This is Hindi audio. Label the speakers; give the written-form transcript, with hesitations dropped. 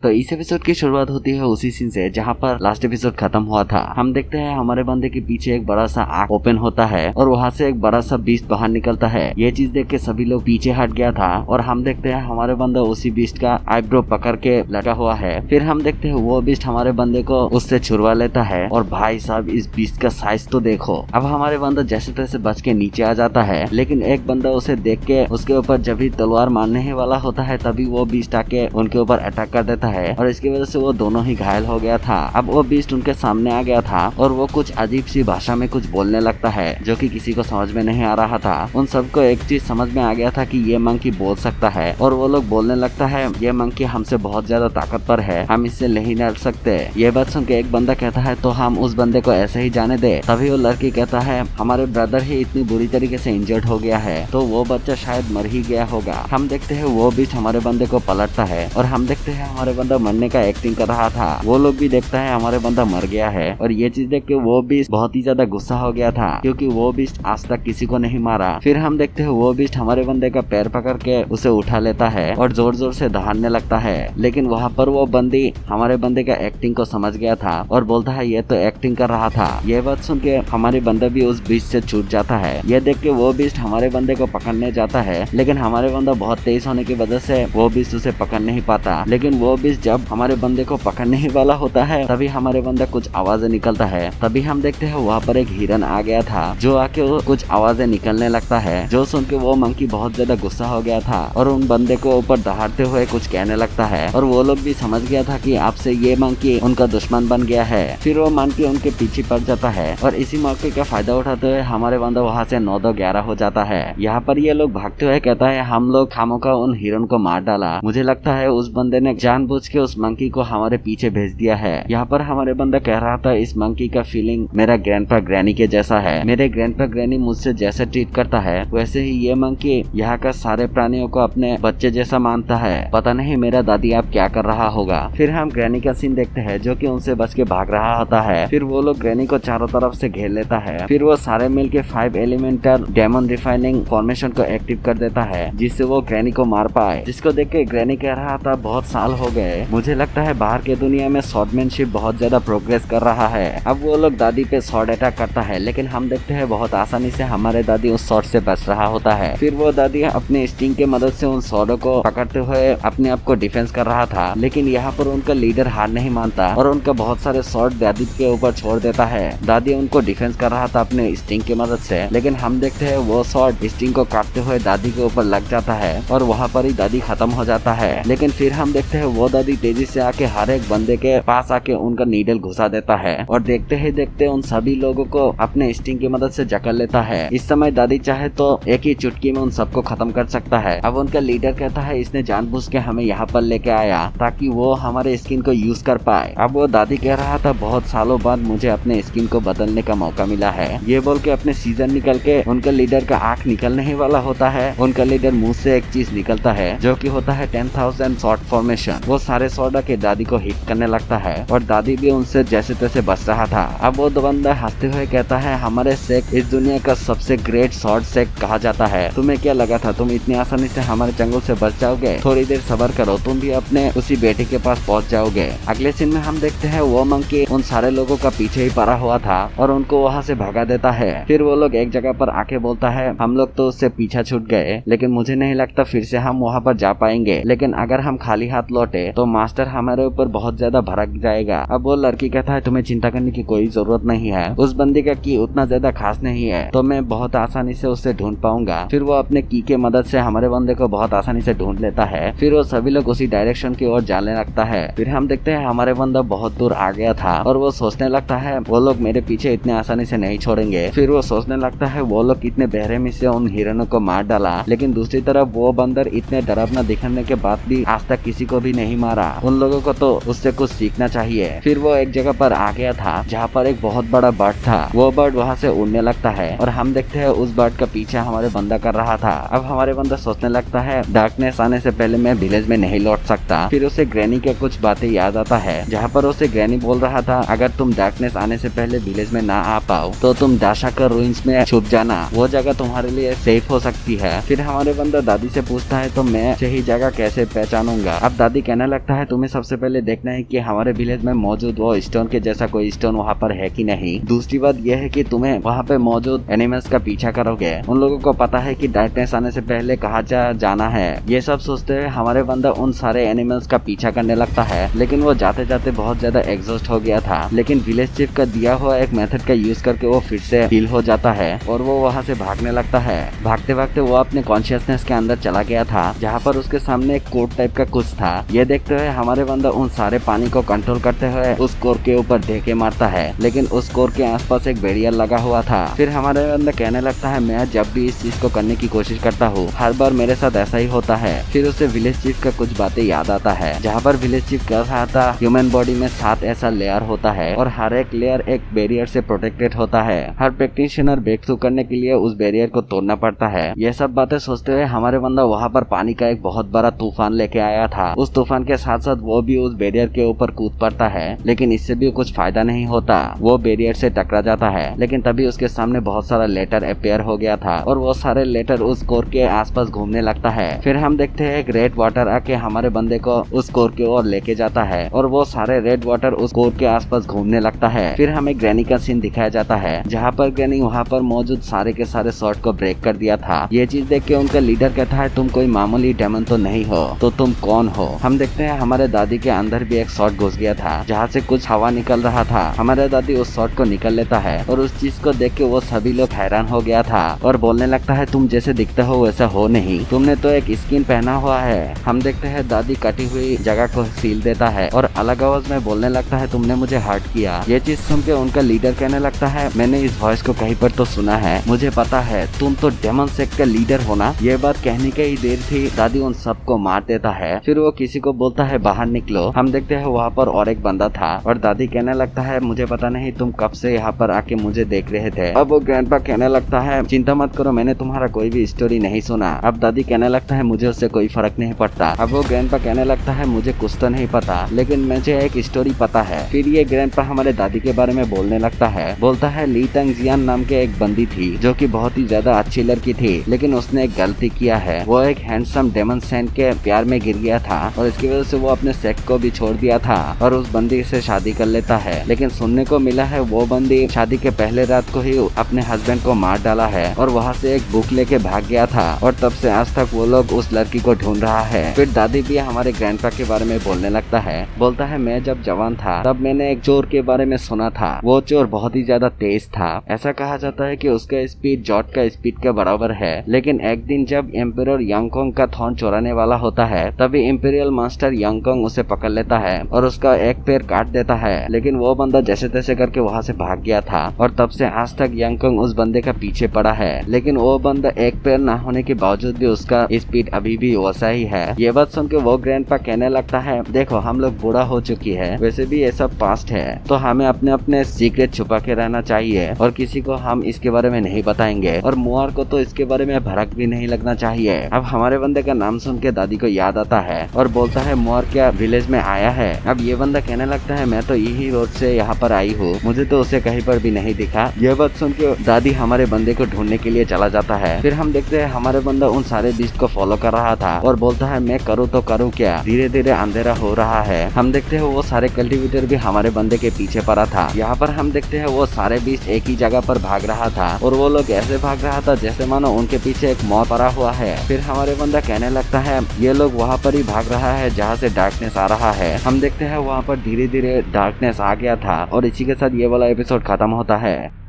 Speaker 1: तो इस एपिसोड की शुरुआत होती है उसी सीन से जहाँ पर लास्ट एपिसोड खत्म हुआ था। हम देखते हैं हमारे बंदे के पीछे एक बड़ा सा आँख ओपन होता है और वहाँ से एक बड़ा सा बीस्ट बाहर निकलता है। ये चीज देख के सभी लोग पीछे हट गया था और हम देखते हैं हमारे बंदा उसी बीस्ट का आईब्रो पकड़ के लगा हुआ है। फिर हम देखते हैं वो बीस्ट हमारे बंदे को उससे छुड़वा लेता है और भाई साहब इस बीस्ट का साइज तो देखो। अब हमारे बंदा जैसे तैसे बच के नीचे आ जाता है, लेकिन एक बंदा उसे देख के उसके ऊपर जब भी तलवार मारने ही वाला होता है तभी वो बीस्ट आके उनके ऊपर अटैक कर देता है और इसकी वजह से वो दोनों ही घायल हो गया था। अब वो बीस्ट उनके सामने आ गया था और वो कुछ अजीब सी भाषा में कुछ बोलने लगता है जो कि किसी को समझ में नहीं आ रहा था। उन सबको एक चीज समझ में आ गया था कि ये मंकी बोल सकता है और वो लोग बोलने लगता है ये मंकी हमसे बहुत ज्यादा ताकतवर है, हम इससे नहीं लड़ सकते। ये बात सुन के एक बंदा कहता है तो हम उस बंदे को ऐसे ही जाने दे। तभी वो लड़की कहता है हमारे ब्रदर ही इतनी बुरी तरीके से इंजर्ड हो गया है तो वो बच्चा शायद मर ही गया होगा। हम देखते हैं वो बीच हमारे बंदे को पलटता है और हम देखते हैं हमारे बंदा मरने का एक्टिंग कर रहा था। वो लोग भी देखता है हमारे बंदा मर गया है और ये चीज देख के वो बीस्ट बहुत ही ज्यादा गुस्सा हो गया था क्योंकि वो बीस्ट आज तक किसी को नहीं मारा। फिर हम देखते हैं वो बीस्ट हमारे बंदे का पैर पकड़ के उसे उठा लेता है और जोर जोर से दहाड़ने लगता है, लेकिन वहाँ पर वो बंदी हमारे बंदे का एक्टिंग को समझ गया था और बोलता है ये तो एक्टिंग कर रहा था। ये बात सुन के हमारे बंदा भी उस बीस्ट से छूट जाता है। ये देख के वो बीस्ट हमारे बंदे को पकड़ने जाता है, लेकिन हमारे बंदा बहुत तेज होने की वजह से वो बीस्ट उसे पकड़ नहीं पाता। लेकिन वो बीस्ट जब हमारे बंदे को पकड़ने ही वाला होता है तभी हमारे बंदा कुछ आवाजें निकलता है। तभी हम देखते हैं वहाँ पर एक हिरन आ गया था जो आके कुछ आवाजें निकलने लगता है, जो सुन के वो मंकी बहुत ज्यादा गुस्सा हो गया था और उन बंदे को ऊपर दहाड़ते हुए कुछ कहने लगता है और वो लोग भी समझ गया था कि आपसे ये मंकी उनका दुश्मन बन गया है। फिर वो मंकी उनके पीछे पड़ जाता है और इसी मौके का फायदा उठाते हुए हमारे बंदा वहाँ से 9-2-11 हो जाता है। यहाँ पर ये लोग भागते हुए कहता है हम लोग खामोखा उन हिरन को मार डाला, मुझे लगता है उस बंदे ने जानबूझ के उस मंकी को हमारे पीछे भेज दिया है। यहाँ पर हमारे बंदा कह रहा था इस मंकी का फीलिंग मेरा ग्रैंडपा ग्रैनी के जैसा है, मेरे ग्रैंडपा ग्रैनी मुझसे जैसे ट्रीट करता है वैसे ही ये मंकी यहाँ का सारे प्राणियों को अपने बच्चे जैसा मानता है। पता नहीं मेरा दादी आप क्या कर रहा होगा। फिर हम ग्रैनी का सीन देखते हैं जो कि उनसे बच के भाग रहा होता है। फिर वो लोग ग्रैनी को चारों तरफ से घेर लेता है। फिर वो सारे मिलके 5 एलिमेंटल डेमन रिफाइनिंग फॉर्मेशन को एक्टिव कर देता है जिससे वो ग्रैनी को मार पाए। जिसको देख के ग्रैनी कह रहा था बहुत साल हो गए, मुझे लगता है बाहर के दुनिया में स्वॉर्डमैनशिप बहुत ज्यादा प्रोग्रेस कर रहा है। अब वो लोग दादी पे स्वॉर्ड अटैक करता है, लेकिन हम देखते हैं बहुत आसानी से हमारे दादी उस स्वॉर्ड से बच रहा होता है। फिर वो दादी अपने स्टिंग के मदद से उन स्वॉर्डों को पकड़ते हुए अपने आप को डिफेंस कर रहा था, लेकिन यहाँ पर उनका लीडर हार नहीं मानता और उनका बहुत सारे स्वॉर्ड दादी के ऊपर छोड़ देता है। दादी उनको डिफेंस कर रहा था अपने स्टिंग की मदद से, लेकिन हम देखते हैं वो स्वॉर्ड स्टिंग को काटते हुए दादी के ऊपर लग जाता है और वहाँ पर ही दादी खत्म हो जाता है। लेकिन फिर हम देखते हैं वो दादी तेजी से आके हर एक बंदे के पास आके उनका नीडल घुसा देता है और देखते ही देखते उन सभी लोगों को अपने स्टिंग की मदद से जकड़ लेता है। इस समय दादी चाहे तो एक ही चुटकी में उन सबको खत्म कर सकता है। अब उनका लीडर कहता है इसने जानबूझ के हमें यहाँ पर लेके आया ताकि वो हमारे स्किन को यूज कर पाए। अब वो दादी कह रहा था बहुत सालों बाद मुझे अपने स्किन को बदलने का मौका मिला है। ये बोल के अपने सीजन निकल के उनका लीडर का आँख निकलने ही वाला होता है। उनका लीडर मुंह से एक चीज निकलता है जो कि होता है 10,000 शॉर्ट फॉर्मेशन। वो सारे सोडा के दादी को हिट करने लगता है और दादी भी उनसे जैसे तैसे बच रहा था। अब वो बंदा हंसते हुए कहता है हमारे सेक्ट इस दुनिया का सबसे ग्रेट शॉर्ट सेक्ट कहा जाता है, तुम्हें क्या लगा था तुम इतनी आसानी से हमारे जंगल से बच जाओगे? थोड़ी देर सब्र करो, तुम भी अपने उसी बेटे के पास पहुंच जाओगे। अगले सीन में हम देखते हैं वो मंकी उन सारे लोगों का पीछे ही पड़ा हुआ था और उनको वहाँ से भगा देता है। फिर वो लोग एक जगह पर आके बोलता है हम लोग तो उससे पीछा छूट गए, लेकिन मुझे नहीं लगता फिर से हम वहाँ पर जा पाएंगे, लेकिन अगर हम खाली हाथ लौटे तो मास्टर हमारे ऊपर बहुत ज्यादा भड़क जाएगा। अब वो लड़की कहता है तुम्हें चिंता करने की कोई जरूरत नहीं है, उस बंदी का की उतना ज्यादा खास नहीं है तो मैं बहुत आसानी से उससे ढूंढ पाऊंगा। फिर वो अपने की के मदद से हमारे बंदे को बहुत आसानी से ढूंढ लेता है। फिर वो सभी लोग उसी डायरेक्शन की ओर जाने लगता है। फिर हम देखते हैं हमारे बंदा बहुत दूर आ गया था और वो सोचने लगता है वो लोग मेरे पीछे इतने आसानी से नहीं छोड़ेंगे। फिर वो सोचने लगता है वो लोग कितने बेरहमी से उन हिरणों को मार डाला, लेकिन दूसरी तरफ वो बंदर इतने डरावना दिखने के बाद भी आज तक किसी को भी नहीं मारा। उन लोगों को तो उससे कुछ सीखना चाहिए। फिर वो एक जगह पर आ गया था जहाँ पर एक बहुत बड़ा बर्ड था। वो बर्ड वहाँ से उड़ने लगता है और हम देखते हैं उस बर्ड का पीछा हमारे बंदा कर रहा था। अब हमारे बंदा सोचने लगता है डार्कनेस आने से पहले मैं विलेज में नहीं लौट सकता। फिर उसे ग्रैनी के कुछ बातें याद आता है जहाँ पर उसे ग्रैनी बोल रहा था अगर तुम डार्कनेस आने से पहले विलेज में ना आ पाओ तो तुम दाशा कर रूइंस में छुप जाना, वो जगह तुम्हारे लिए सेफ हो सकती है। फिर हमारे बंदा दादी से पूछता है तो मैं सही जगह कैसे पहचानूंगा? अब दादी कहने लगता है तुम्हें सबसे पहले देखना है कि हमारे विलेज में मौजूद वो स्टोन के जैसा कोई स्टोन वहाँ पर है कि नहीं। दूसरी बात यह है कि तुम्हें वहाँ पे मौजूद एनिमल्स का पीछा करोगे। उन लोगों को पता है कि डार्कनेस आने से पहले कहाँ जाना है। ये सब सोचते हुए हमारे बंदा उन सारे एनिमल्स का पीछा करने लगता है, लेकिन वो जाते जाते बहुत ज्यादा एग्जॉस्ट हो गया था। लेकिन विलेज चीफ का दिया हुआ एक मेथड का यूज करके वो फिर से हील हो जाता है और वो वहाँ से भागने लगता है। भागते भागते वो अपने कॉन्शियसनेस के अंदर चला गया था, जहाँ पर उसके सामने एक कोर्ट टाइप का कुछ था। ये देखते हुए हमारे बंदा उन सारे पानी को कंट्रोल करते हुए उस कोर के ऊपर ढेके मारता है, लेकिन उस कोर के आसपास एक बैरियर लगा हुआ था। फिर हमारे बंदा कहने लगता है मैं जब भी इस चीज को करने की कोशिश करता हूँ हर बार मेरे साथ ऐसा ही होता है। फिर उसे विलेज चीफ का कुछ बातें याद आता है, जहाँ पर विलेज चीफ कह रहा था ह्यूमन बॉडी में 7 ऐसा लेयर होता है और हर एक लेयर एक बैरियर से प्रोटेक्टेड होता है। हर प्रैक्टिशनर ब्रेक थ्रू करने के लिए उस बैरियर को तोड़ना पड़ता है। ये सब बातें सोचते हुए हमारे बंदा वहाँ पर पानी का एक बहुत बड़ा तूफान लेके आया था। उस तूफान के साथ साथ वो भी उस बैरियर के ऊपर कूद पड़ता है, लेकिन इससे भी कुछ फायदा नहीं होता। वो बैरियर से टकरा जाता है, लेकिन तभी उसके सामने बहुत सारा लेटर अपेयर हो गया था और वो सारे लेटर उस कोर के आसपास घूमने लगता है। फिर हम देखते हैं एक रेड वाटर आके हमारे बंदे को उस कोर की ओर लेके जाता है और वो सारे रेड वाटर उस कोर के आसपास घूमने लगता है। फिर हमें ग्रैनी का सीन दिखाया जाता है, जहाँ पर ग्रैनी वहाँ पर मौजूद सारे के सारे शॉर्ट को ब्रेक कर दिया था। ये चीज देख के उनका लीडर कहता है तुम कोई मामूली डेमन तो नहीं हो, तो तुम कौन हो। हम देखते हैं हमारे दादी के अंदर भी एक शॉर्ट घुस गया था, जहाँ से कुछ हवा निकल रहा था। हमारे दादी उस शॉर्ट को निकल लेता है और उस चीज को देख के वो सभी लोग हैरान हो गया था और बोलने लगता है तुम जैसे दिखते हो वैसा हो नहीं, तुमने तो एक स्किन पहना हुआ है। हम देखते हैं दादी कटी हुई जगह को सील देता है और अलग आवाज में बोलने लगता है तुमने मुझे हर्ट किया। ये चीज सुन के उनका लीडर कहने लगता है मैंने इस वॉइस को कहीं पर तो सुना है, मुझे पता है तुम तो डेमन सेक्ट का लीडर हो ना। ये बात कहने की ही देर थी दादी उन सबको मार देता है। फिर वो किसी को बोलता है बाहर निकलो। हम देखते हैं वहाँ पर और एक बंदा था और दादी कहने लगता है मुझे पता नहीं तुम कब से यहाँ पर आके मुझे देख रहे थे। अब वो ग्रैंडपा कहने लगता है चिंता मत करो, मैंने तुम्हारा कोई भी स्टोरी नहीं सुना। अब दादी कहने लगता है मुझे उससे कोई फर्क नहीं पड़ता। अब वो ग्रैंडपा कहने लगता है मुझे कुछ तो नहीं पता, लेकिन मुझे एक स्टोरी पता है। फिर ये ग्रैंडपा हमारे दादी के बारे में बोलने लगता है, बोलता है ली तंग जियान नाम के एक बंदी थी जो कि बहुत ही ज्यादा अच्छी लड़की थी, लेकिन उसने एक गलती किया है। वो एक हैंडसम डेमन सेंट के प्यार में गिर गया था और इसकी वजह से वो अपने सेक्ट को भी छोड़ दिया था और उस बंदी से शादी कर लेता है। लेकिन सुनने को मिला है वो बंदी शादी के पहले रात को ही अपने हस्बैंड को मार डाला है और वहाँ से एक बुक लेके भाग गया था और तब से आज तक वो लोग उस लड़की को ढूंढ रहा है। फिर दादी भी हमारे ग्रैंडपा के बारे में बोलने लगता है, बोलता है मैं जब जवान था तब मैंने एक चोर के बारे में सुना था। वो चोर बहुत ही ज्यादा तेज था। ऐसा कहा जाता है कि उसका स्पीड जॉट का स्पीड के बराबर है। लेकिन एक दिन जब एम्परर यांगकोंग का थ्रोन चुराने वाला होता है तभी इंपीरियल मास्टर यांगकोंग उसे पकड़ लेता है और उसका एक पैर काट देता है। लेकिन वो बंदा जैसे तैसे करके वहाँ से भाग गया था और तब से आज तक यांगकोंग उस बंदे का पीछे पड़ा है। लेकिन वो बंदा एक पैर ना होने के बावजूद भी उसका स्पीड अभी भी वैसा ही है। ये बात सुन के वो ग्रैंडपा कहने लगता है देखो हम लोग बूढ़ा हो चुकी है, वैसे भी ये सब पास्ट है, तो हमें अपने अपने सीक्रेट छुपा के रहना चाहिए और किसी को हम इसके बारे में नहीं बताएंगे और मुआर को तो इसके बारे में भड़क भी नहीं लगना चाहिए। अब हमारे बंदे का नाम सुन के दादी को याद आता है और बोलता है मुआर क्या विलेज में आया है। अब ये बंदा कहने लगता है मैं तो यही रोड से यहाँ पर आई हूँ, मुझे तो उसे कहीं पर भी नहीं दिखा। ये बात सुन के दादी हमारे बंदे को ढूंढने के लिए चला जाता है। फिर हम देखते हैं हमारे बंदा उन सारे बीस्ट को फॉलो कर रहा था और बोलता है मैं करूँ तो करूँ क्या, धीरे धीरे अंधेरा हो रहा है। हम देखते हैं वो सारे कल्टिवेटर भी हमारे बंदे के पीछे पड़ा था। यहाँ पर हम देखते हैं वो सारे बीस्ट एक ही जगह पर भाग रहा था और वो लोग ऐसे भाग रहा था जैसे मानो उनके पीछे एक मौत पड़ा हुआ है। फिर हमारे बंदा कहने लगता है ये लोग वहाँ पर ही भाग रहा है जहाँ से डार्कनेस आ रहा है। हम देखते हैं वहाँ पर धीरे धीरे डार्कनेस आ गया था और इसी के साथ ये वाला एपिसोड खत्म होता है।